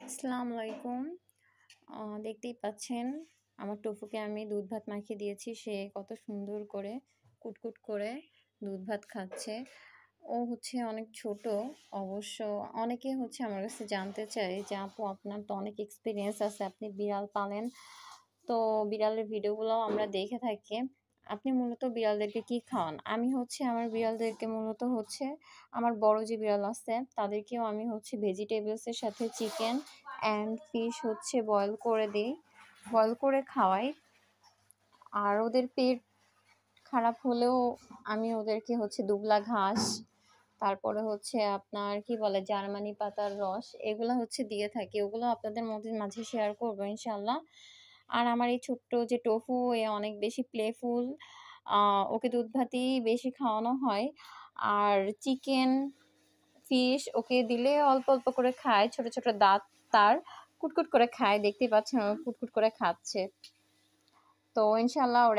আসসালামু আলাইকুম। দেখতেই পাচ্ছেন আমার টফুকে আমি দুধ ভাত মাখিয়ে দিয়েছি। সে কত সুন্দর করে কুটকুট করে দুধ ভাত খাচ্ছে। ও হচ্ছে অনেক ছোট। অবশ্য অনেকে হচ্ছে আমার কাছে জানতে চায় যে, "আপু আপনার তো অনেক এক্সপেরিয়েন্স আছে। আপনি বিড়াল পালেন। তো বিড়ালের ভিডিওগুলোও আমরা দেখে থাকি। আপনি মূলত বিড়ালদেরকে কি খাওয়ান?" আমি হচ্ছে আমার বিড়ালদেরকে মূলত হচ্ছে আমার বড় যে বিড়াল আছে তাদেরকেও আমি হচ্ছে ভেজিটেবলস এর সাথে চিকেন অ্যান্ড ফিশ হচ্ছে বয়েল করে দেই। বয়েল করে খাওয়াই। আর ওদের পেট খারাপ হলেও আমি ওদেরকে হচ্ছে দুবলা ঘাস, তারপরে হচ্ছে আপনার কি বলে জার্মানি পাতার রস এগুলা হচ্ছে দিয়ে থাকি। ওগুলো আপনাদের মধ্যে মাঝে শেয়ার করবো ইনশাআল্লাহ। আর আমার এই ছোট্ট যে টফু এ অনেক বেশি প্লেফুল। ওকে দুধ ভাতই বেশি খাওয়ানো হয়। আর চিকেন, ফিশ ওকে দিলে অল্প, অল্প করে খায়। ছোট, ছোট দাঁত তার। কুটকুট করে খায়। দেখতেই পাচ্ছেন ও কুটকুট করে খাচ্ছে। তো ইনশাআল্লাহ ওর